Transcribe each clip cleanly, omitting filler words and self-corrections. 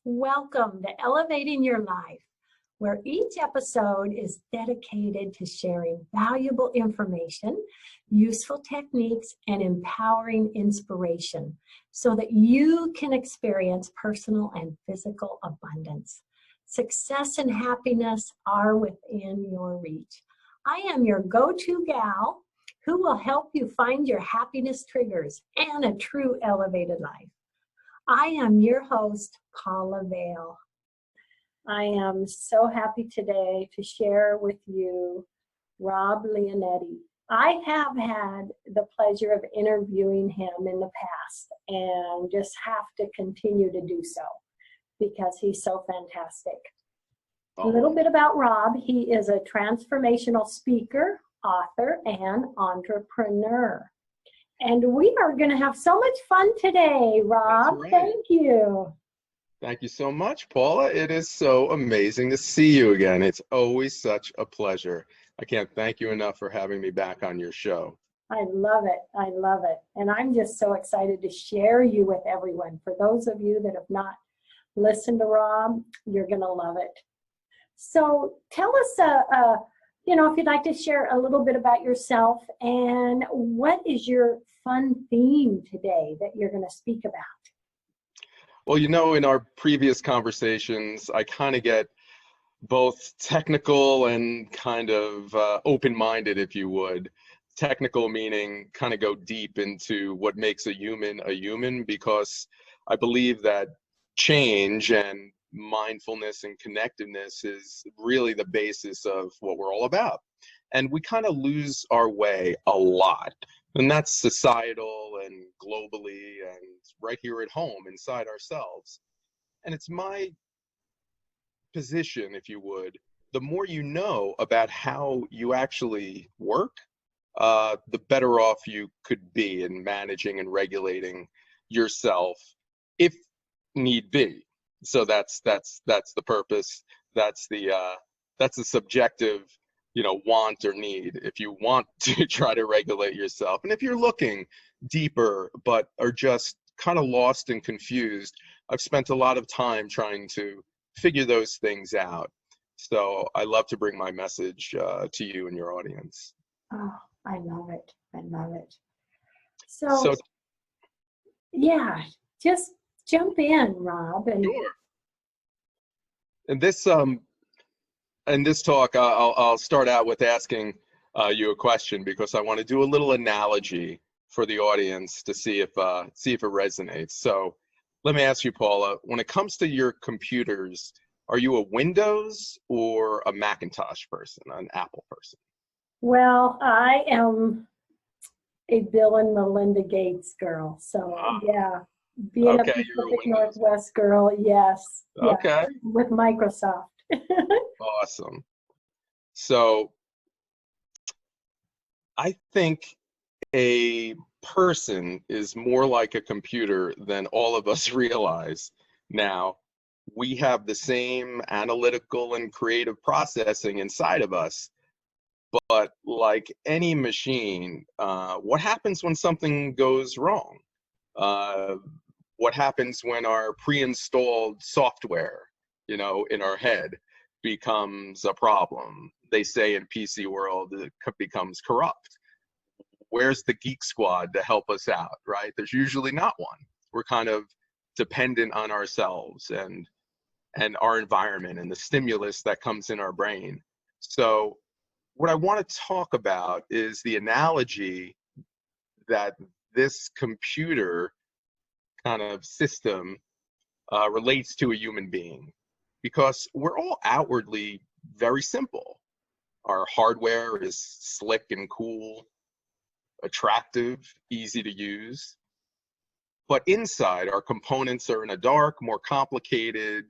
Welcome to Elevating Your Life, where each episode is dedicated to sharing valuable information, useful techniques, and empowering inspiration so that you can experience personal and physical abundance. Success and happiness are within your reach. I am your go-to gal who will help you find your happiness triggers and a true elevated life. I am your host, Paula Vail. I am so happy today to share with you Rob Leonetti. I have had the pleasure of interviewing him in the past and just have to continue to do so because he's so fantastic. A little bit about Rob. He is a transformational speaker, author, and entrepreneur. And we are going to have so much fun today, Rob. Right. Thank you. Thank you so much, Paula. It is so amazing to see you again. It's always such a pleasure. I can't thank you enough for having me back on your show. I love it. I love it. And I'm just so excited to share you with everyone. For those of you that have not listened to Rob, you're going to love it. So tell us, if you'd like to share a little bit about yourself and what is your fun theme today that you're going to speak about? Well, in our previous conversations, I kind of get both technical and kind of open-minded, if you would. Technical meaning kind of go deep into what makes a human, because I believe that change and mindfulness and connectiveness is really the basis of what we're all about. And we kind of lose our way a lot. And that's societal and globally and right here at home inside ourselves. And it's my position, if you would, the more you know about how you actually work, the better off you could be in managing and regulating yourself if need be. So that's the purpose. That's the subjective, want or need. If you want to try to regulate yourself, and if you're looking deeper but are just kind of lost and confused, I've spent a lot of time trying to figure those things out. So I love to bring my message to you and your audience. Oh, I love it. I love it. So yeah, just jump in, Rob. And sure. In this talk, I'll start out with asking you a question, because I want to do a little analogy for the audience to see if it resonates. So let me ask you, Paula, when it comes to your computers, are you a Windows or a Macintosh person, an Apple person? Well, I am a Bill and Melinda Gates girl. So yeah, being a Pacific Northwest girl, yes. Okay. Yeah, with Microsoft. Awesome. So I think a person is more like a computer than all of us realize. Now, we have the same analytical and creative processing inside of us, but like any machine, what happens when something goes wrong? What happens when our pre-installed software, in our head becomes a problem? They say in PC world, it becomes corrupt. Where's the geek squad to help us out, right? There's usually not one. We're kind of dependent on ourselves and our environment and the stimulus that comes in our brain. So what I want to talk about is the analogy that this computer kind of system relates to a human being, because we're all outwardly very simple. Our hardware is slick and cool, attractive, easy to use. But inside, our components are in a dark, more complicated,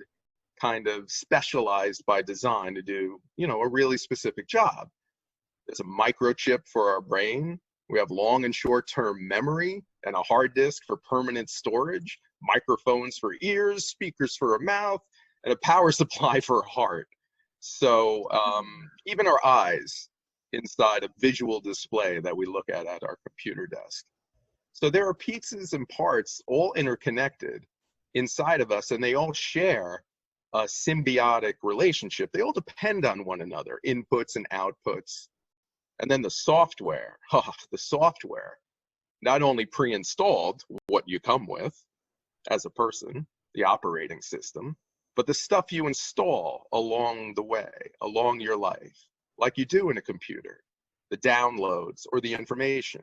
kind of specialized by design to do, a really specific job. There's a microchip for our brain. We have long and short-term memory and a hard disk for permanent storage, microphones for ears, speakers for a mouth, and a power supply for a heart. So even our eyes inside a visual display that we look at our computer desk. So there are pieces and parts all interconnected, inside of us, and they all share a symbiotic relationship. They all depend on one another, inputs and outputs. And then the software, the software not only pre-installed what you come with as a person, the operating system, but the stuff you install along the way, along your life, like you do in a computer, the downloads or the information,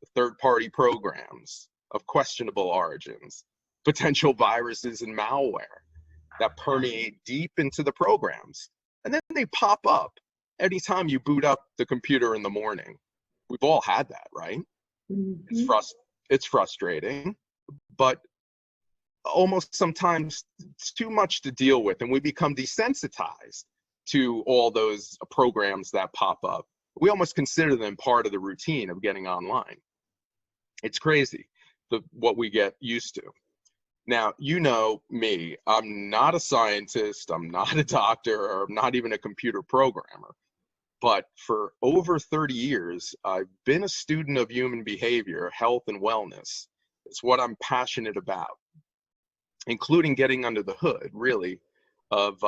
the third-party programs of questionable origins, potential viruses and malware that permeate deep into the programs. And then they pop up anytime you boot up the computer in the morning. We've all had that, right? Mm-hmm. It's frustrating, but almost sometimes it's too much to deal with, and we become desensitized to all those programs that pop up. We almost consider them part of the routine of getting online. It's crazy what we get used to. Now, you know me, I'm not a scientist, I'm not a doctor, or I'm not even a computer programmer. But for over 30 years, I've been a student of human behavior, health, and wellness. It's what I'm passionate about, including getting under the hood, really, of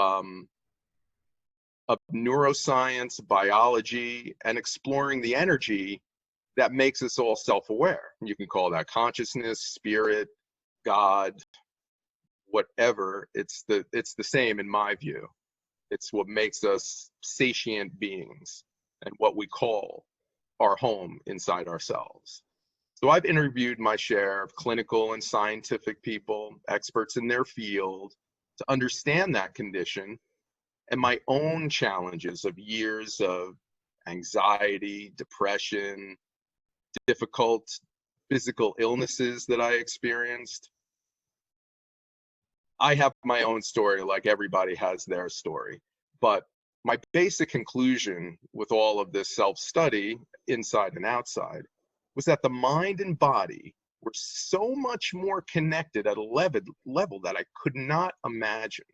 neuroscience, biology, and exploring the energy that makes us all self-aware. You can call that consciousness, spirit, God, whatever. It's the same in my view. It's what makes us sentient beings and what we call our home inside ourselves. So I've interviewed my share of clinical and scientific people, experts in their field, to understand that condition and my own challenges of years of anxiety, depression, difficult physical illnesses that I experienced. I have my own story, like everybody has their story. But my basic conclusion with all of this self-study, inside and outside, was that the mind and body were so much more connected at a level that I could not imagine.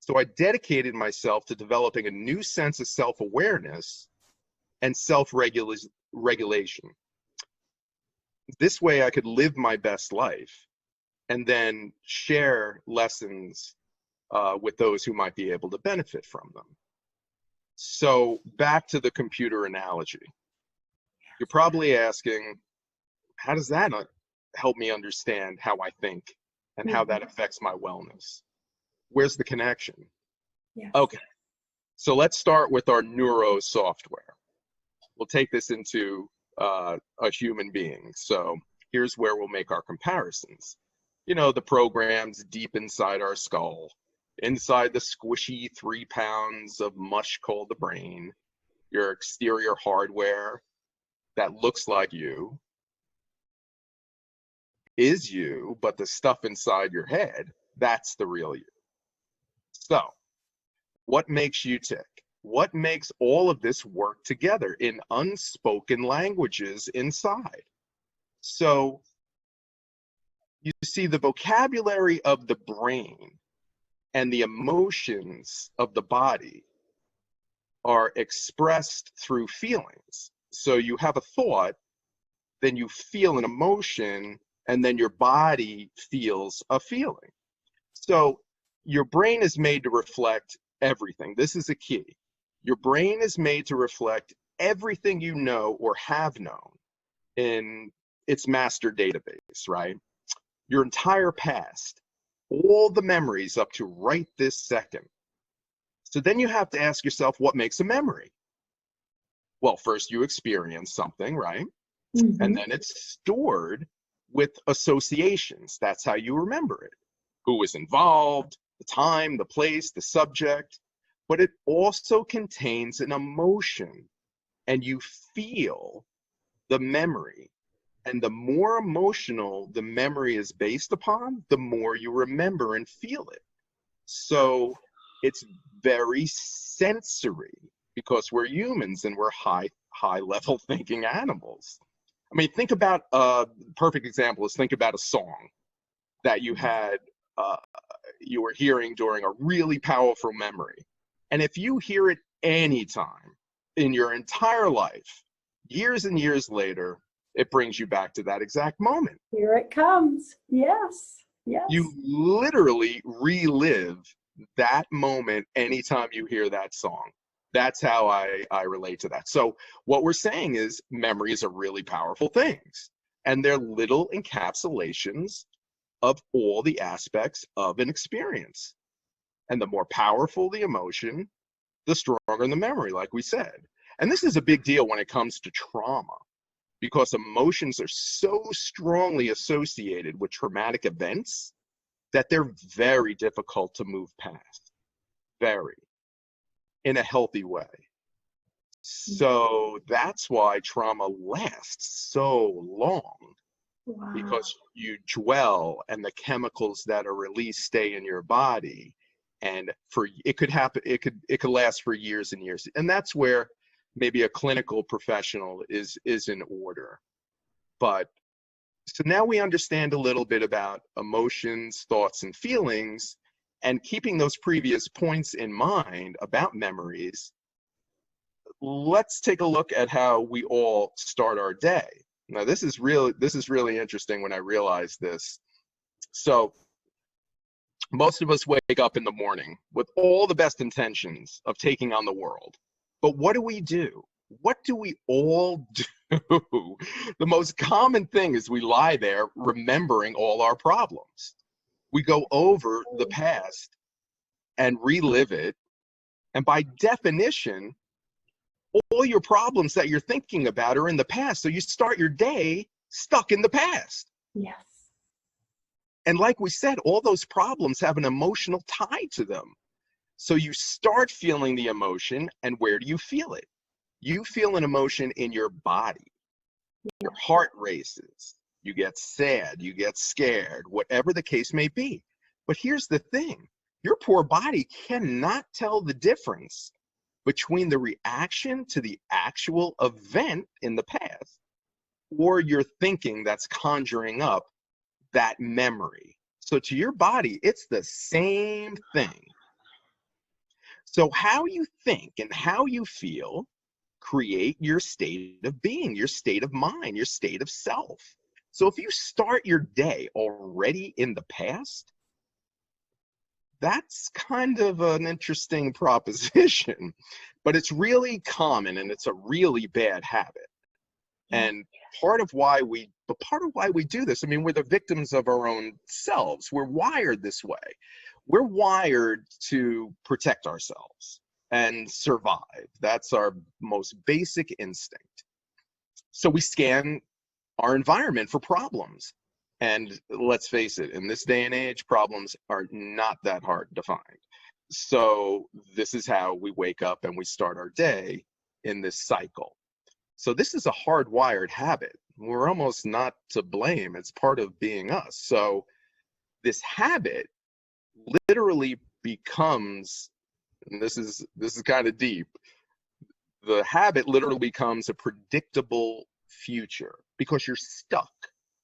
So I dedicated myself to developing a new sense of self-awareness and self-regulation. This way I could live my best life and then share lessons with those who might be able to benefit from them. So back to the computer analogy. You're probably asking, how does that help me understand how I think and how that affects my wellness? Where's the connection? Yes. Okay, so let's start with our neuro software. We'll take this into a human being. So here's where we'll make our comparisons. You know, the programs deep inside our skull, inside the squishy 3 pounds of mush called the brain, your exterior hardware that looks like you, is you, but the stuff inside your head, that's the real you. So what makes you tick? What makes all of this work together in unspoken languages inside? So you see, the vocabulary of the brain and the emotions of the body are expressed through feelings. So you have a thought, then you feel an emotion, and then your body feels a feeling. So your brain is made to reflect everything. This is a key. Your brain is made to reflect everything you know or have known in its master database, right? Your entire past, all the memories up to right this second. So then you have to ask yourself, what makes a memory? Well, first you experience something, right? Mm-hmm. And then it's stored with associations. That's how you remember it. Who was involved, the time, the place, the subject. But it also contains an emotion, and you feel the memory. And the more emotional the memory is based upon, the more you remember and feel it. So it's very sensory because we're humans and we're high level thinking animals. I mean, think about a perfect example is think about a song that you had, you were hearing during a really powerful memory. And if you hear it anytime in your entire life, years and years later, it brings you back to that exact moment. Here it comes. Yes. Yes. You literally relive that moment anytime you hear that song. That's how I relate to that. So what we're saying is memories are really powerful things, and they're little encapsulations of all the aspects of an experience. And the more powerful the emotion, the stronger the memory, like we said. And this is a big deal when it comes to trauma, because emotions are so strongly associated with traumatic events that they're very difficult to move past, very, in a healthy way. So that's why trauma lasts so long, Wow. because you dwell and the chemicals that are released stay in your body. And for it could happen, it could last for years and years. And that's where maybe a clinical professional is in order. But so now we understand a little bit about emotions, thoughts, and feelings, and keeping those previous points in mind about memories. Let's take a look at how we all start our day. Now, this is really interesting when I realized this. So, most of us wake up in the morning with all the best intentions of taking on the world. But what do we do? What do we all do? The most common thing is we lie there remembering all our problems. We go over the past and relive it. And by definition, all your problems that you're thinking about are in the past. So you start your day stuck in the past. Yes. And like we said, all those problems have an emotional tie to them. So you start feeling the emotion, and where do you feel it? You feel an emotion in your body. Your heart races. You get sad, you get scared, whatever the case may be. But here's the thing. Your poor body cannot tell the difference between the reaction to the actual event in the past or your thinking that's conjuring up that memory. So to your body, it's the same thing. So how you think and how you feel create your state of being, your state of mind, your state of self. So if you start your day already in the past, that's kind of an interesting proposition, but it's really common and it's a really bad habit. And part of why we do this, I mean, we're the victims of our own selves. We're wired this way. We're wired to protect ourselves and survive. That's our most basic instinct. So we scan our environment for problems. And let's face it, in this day and age, problems are not that hard to find. So this is how we wake up and we start our day in this cycle. So this is a hardwired habit. We're almost not to blame. It's part of being us. So this habit literally becomes, and this is kind of deep, the habit literally becomes a predictable future because you're stuck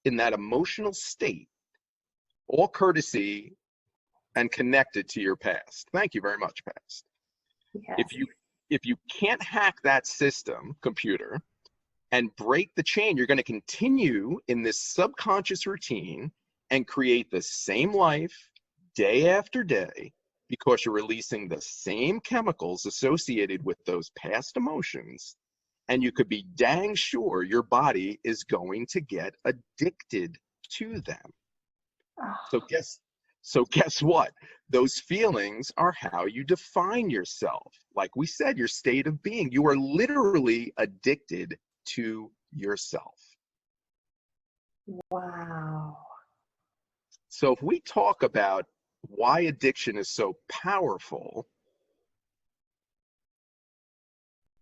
in that emotional state, all courtesy and connected to your past. Thank you very much, past. Yes. If you can't hack that system, computer, and break the chain, you're going to continue in this subconscious routine and create the same life day after day because you're releasing the same chemicals associated with those past emotions. And you could be dang sure your body is going to get addicted to them. Oh, So guess what? Those feelings are how you define yourself. Like we said, your state of being. You are literally addicted to yourself. wow. So if we talk about why addiction is so powerful,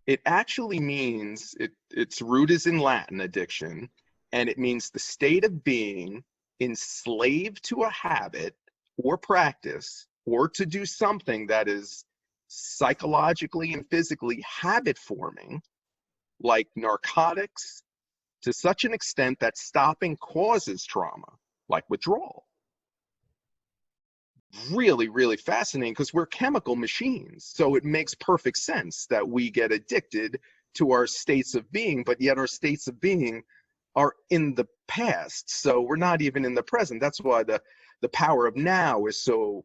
it actually means its root is in Latin, addiction, and it means the state of being enslaved to a habit or practice or to do something that is psychologically and physically habit forming, like narcotics, to such an extent that stopping causes trauma, like withdrawal. Really, really fascinating because we're chemical machines. So it makes perfect sense that we get addicted to our states of being, but yet our states of being are in the past. So we're not even in the present. That's why the the power of now is so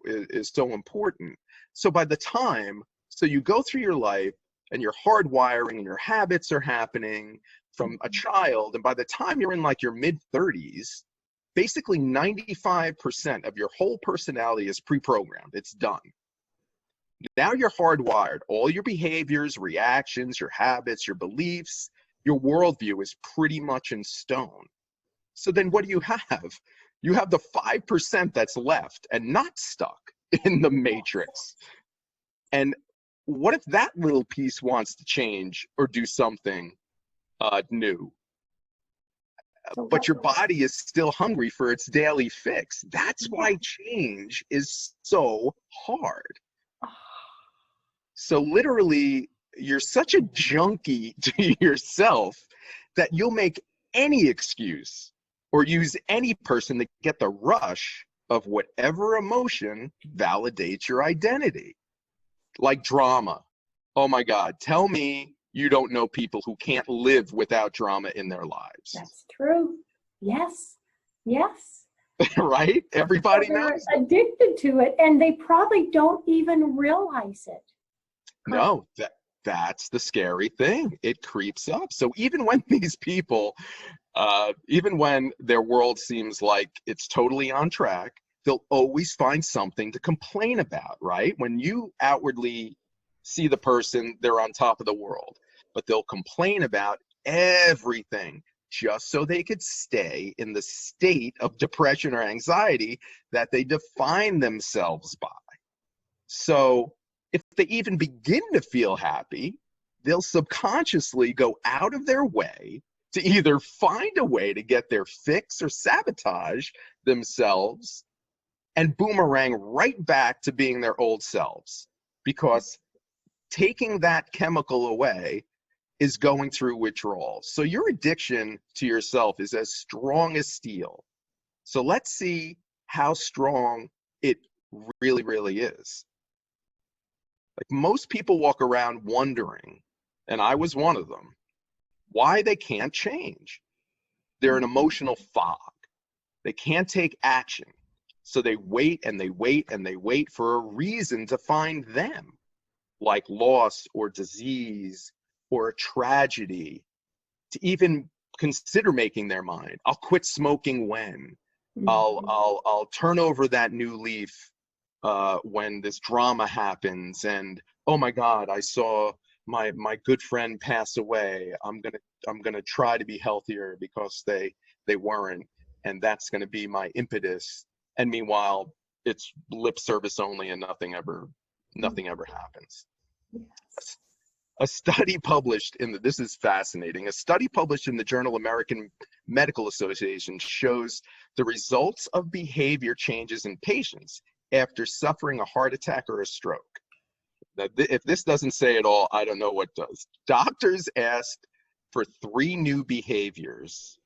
important. So by the time, so you go through your life and your hardwiring and your habits are happening from a child, and by the time you're in like your mid-30s, basically 95% of your whole personality is pre-programmed. It's done. Now you're hardwired. All your behaviors, reactions, your habits, your beliefs, your worldview is pretty much in stone. So then what do you have? You have the 5% that's left and not stuck in the matrix. And what if that little piece wants to change or do something new? But your body is still hungry for its daily fix. That's why change is so hard. So literally, you're such a junkie to yourself that you'll make any excuse or use any person to get the rush of whatever emotion validates your identity. Like drama. Oh my God, tell me you don't know people who can't live without drama in their lives. That's true. Yes. Yes. Right? Everybody knows. They're addicted to it, and they probably don't even realize it. No, that's the scary thing. It creeps up. So even when these people, even when their world seems like it's totally on track, they'll always find something to complain about, right? When you outwardly see the person, they're on top of the world, but they'll complain about everything just so they could stay in the state of depression or anxiety that they define themselves by. So if they even begin to feel happy, they'll subconsciously go out of their way to either find a way to get their fix or sabotage themselves and boomerang right back to being their old selves, because taking that chemical away is going through withdrawal. So your addiction to yourself is as strong as steel. So let's see how strong it really, really is. Like most people walk around wondering, and I was one of them, why they can't change. They're an emotional fog. They can't take action. So they wait and they wait and they wait for a reason to find them, like loss or disease or a tragedy, to even consider making their mind. I'll quit smoking when. I'll turn over that new leaf when this drama happens, and oh my God, I saw my good friend pass away. I'm gonna try to be healthier because they weren't, and that's gonna be my impetus. And meanwhile, it's lip service only, and nothing ever happens. Yes. A study published in this is fascinating. A study published in the journal American Medical Association shows the results of behavior changes in patients after suffering a heart attack or a stroke. Now, if this doesn't say it all, I don't know what does. Doctors asked for 3 new behaviors: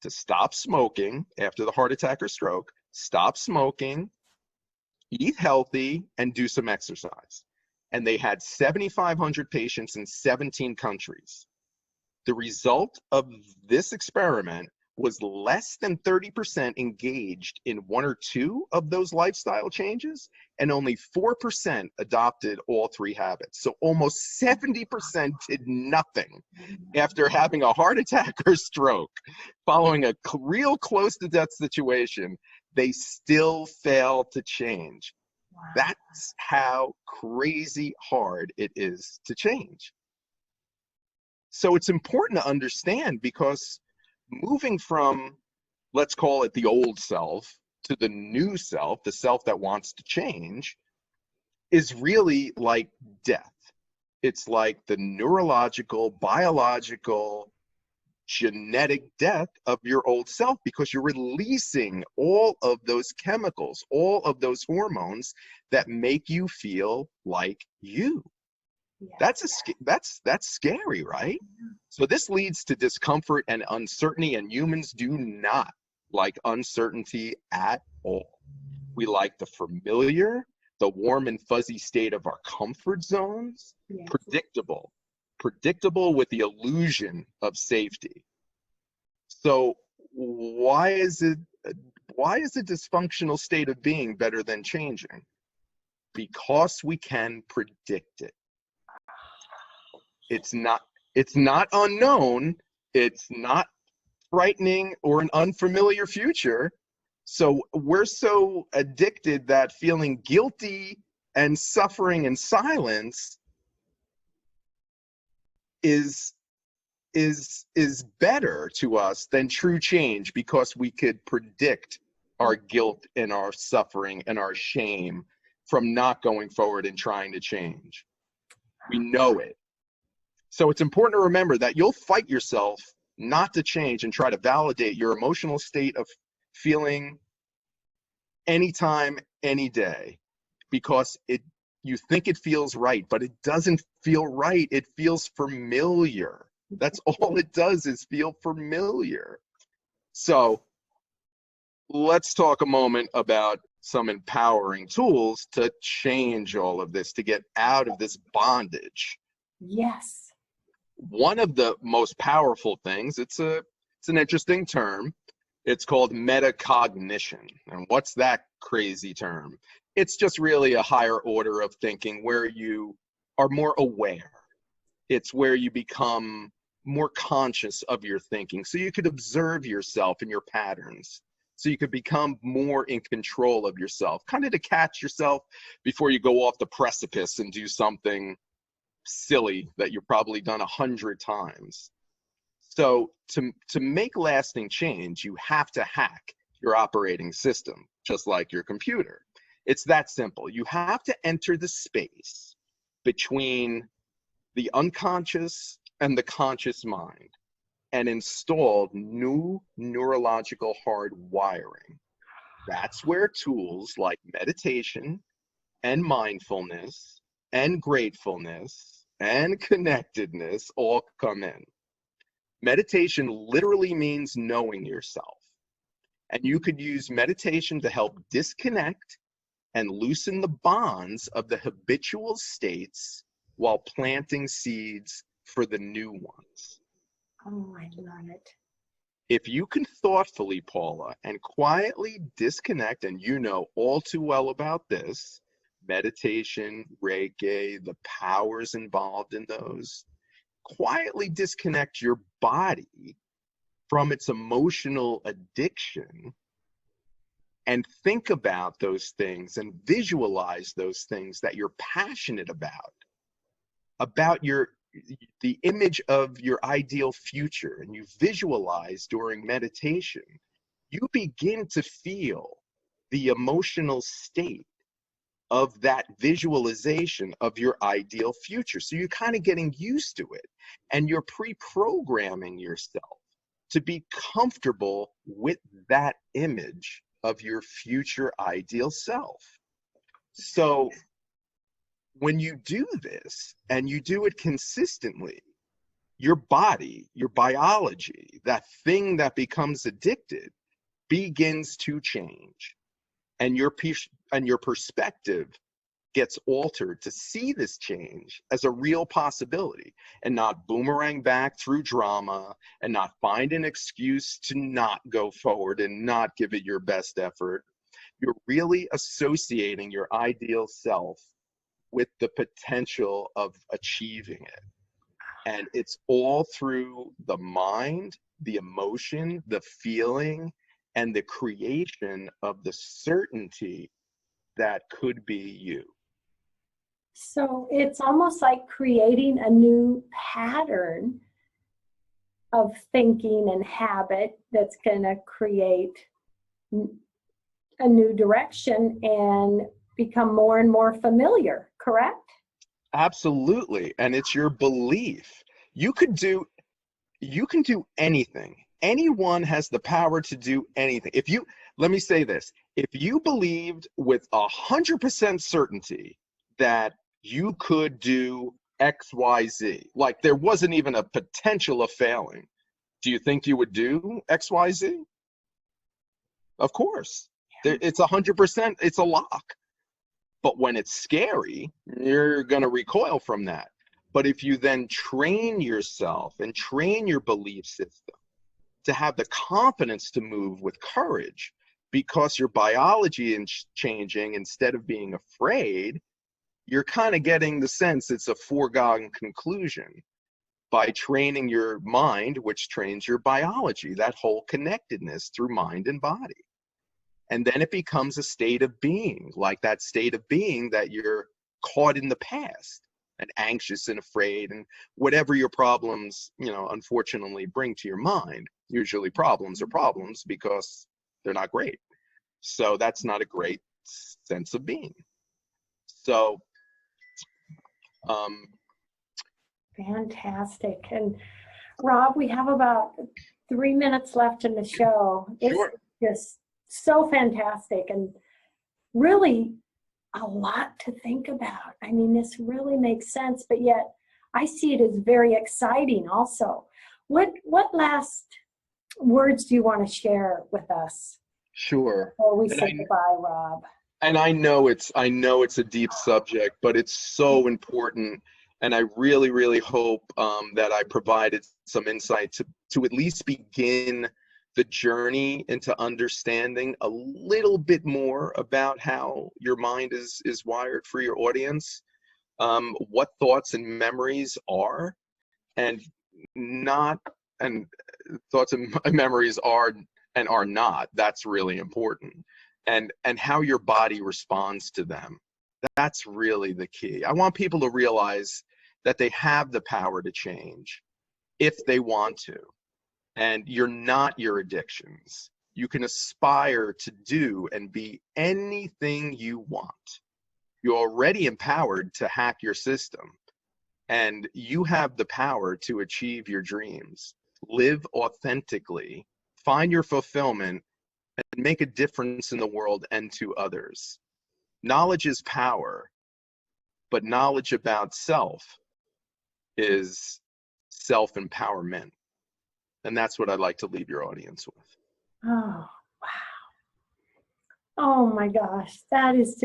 to stop smoking after the heart attack or stroke, stop smoking, eat healthy, and do some exercise. And they had 7,500 patients in 17 countries. The result of this experiment was less than 30% engaged in 1 or 2 of those lifestyle changes, and only 4% adopted all 3 habits. So almost 70% did nothing after having a heart attack or stroke. Following a real close to death situation, they still failed to change. Wow. That's how crazy hard it is to change. So it's important to understand, because moving from, let's call it the old self, to the new self, the self that wants to change, is really like death. It's like the neurological, biological, genetic death of your old self, because you're releasing all of those chemicals, all of those hormones that make you feel like you. Yes. That's scary, right? So this leads to discomfort and uncertainty, and humans do not like uncertainty at all. We like the familiar, the warm and fuzzy state of our comfort zones, yes. predictable with the illusion of safety. So why Why is a dysfunctional state of being better than changing? Because we can predict it. It's not unknown. It's not frightening or an unfamiliar future. So we're so addicted that feeling guilty and suffering in silence is better to us than true change, because we could predict our guilt and our suffering and our shame from not going forward and trying to change. We know it. So it's important to remember that you'll fight yourself not to change and try to validate your emotional state of feeling anytime, any day, because you think it feels right, but it doesn't feel right. It feels familiar. That's all it does, is feel familiar. So let's talk a moment about some empowering tools to change all of this, to get out of this bondage. Yes. One of the most powerful things, it's an interesting term. It's called metacognition. And what's that crazy term? It's just really a higher order of thinking where you are more aware. It's where you become more conscious of your thinking, so you could observe yourself and your patterns, so you could become more in control of yourself, kind of to catch yourself before you go off the precipice and do something silly that you've probably done 100 times. So to make lasting change, you have to hack your operating system, just like your computer. It's that simple. You have to enter the space between the unconscious and the conscious mind and install new neurological hardwiring. That's where tools like meditation and mindfulness and gratefulness and connectedness all come in. Meditation literally means knowing yourself. And you could use meditation to help disconnect and loosen the bonds of the habitual states while planting seeds for the new ones. Oh, I love it. If you can thoughtfully, Paula, and quietly disconnect, and you know all too well about this, meditation, Reiki, the powers involved in those, quietly disconnect your body from its emotional addiction and think about those things and visualize those things that you're passionate about the image of your ideal future, and you visualize during meditation, you begin to feel the emotional state of that visualization of your ideal future. So you're kind of getting used to it, and you're pre-programming yourself to be comfortable with that image of your future ideal self. So when you do this and you do it consistently, your body, your biology, that thing that becomes addicted, begins to change, and your perspective gets altered to see this change as a real possibility, and not boomerang back through drama, and not find an excuse to not go forward and not give it your best effort. You're really associating your ideal self with the potential of achieving it. And it's all through the mind, the emotion, the feeling, and the creation of the certainty that could be you. So it's almost like creating a new pattern of thinking and habit that's going to create a new direction and become more and more familiar, correct? Absolutely. And it's your belief. You can do anything. Anyone has the power to do anything. Let me say this, if you believed with 100% certainty that you could do XYZ, like there wasn't even a potential of failing, do you think you would do XYZ? Of course. It's 100%, it's a lock. But when it's scary, you're going to recoil from that. But if you then train yourself and train your belief system to have the confidence to move with courage, because your biology is changing, instead of being afraid, you're kind of getting the sense it's a foregone conclusion by training your mind, which trains your biology, that whole connectedness through mind and body. And then it becomes a state of being, like that state of being that you're caught in the past and anxious and afraid and whatever your problems, unfortunately bring to your mind. Usually problems are problems because they're not great. So that's not a great sense of being. So, fantastic. And Rob, we have about 3 minutes left in the show. Sure. This is so fantastic and really a lot to think about. I mean, this really makes sense, but yet I see it as very exciting also. What last words do you want to share with us? Sure. Before we say goodbye, Rob. And I know it's a deep subject, but it's so important. And I really, really hope that I provided some insight to at least begin the journey into understanding a little bit more about how your mind is wired for your audience, what thoughts and memories are, and thoughts and memories are and are not. That's really important. And how your body responds to them. That's really the key. I want people to realize that they have the power to change if they want to. And you're not your addictions. You can aspire to do and be anything you want. You're already empowered to hack your system. And you have the power to achieve your dreams. Live authentically. Find your fulfillment and make a difference in the world and to others. Knowledge is power, but knowledge about self is self-empowerment. And that's what I'd like to leave your audience with. Oh, wow. Oh my gosh, that is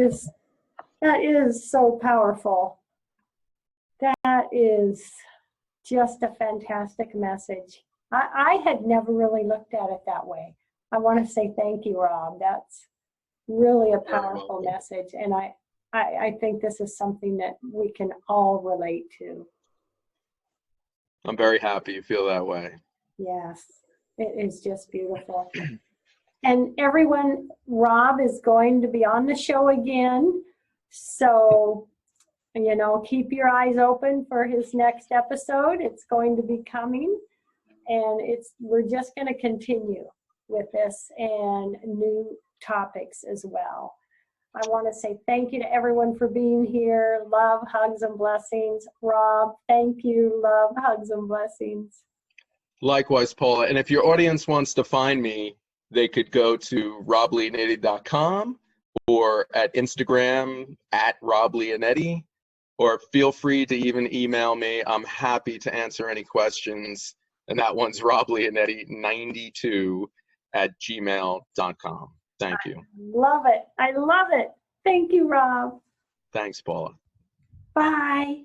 so powerful. That is just a fantastic message. I had never really looked at it that way. I want to say thank you, Rob. That's really a powerful message. And I think this is something that we can all relate to. I'm very happy you feel that way. Yes, it is just beautiful. And everyone, Rob is going to be on the show again. So, keep your eyes open for his next episode. It's going to be coming. And we're just going to continue with this and new topics as well. I want to say thank you to everyone for being here. Love, hugs, and blessings. Rob, thank you. Love, hugs, and blessings. Likewise, Paula. And if your audience wants to find me, they could go to robleonetti.com or at Instagram at robleonetti, or feel free to even email me. I'm happy to answer any questions. And that one's robleonetti92@gmail.com. Thank you. Love it. I love it. Thank you, Rob. Thanks, Paula. Bye.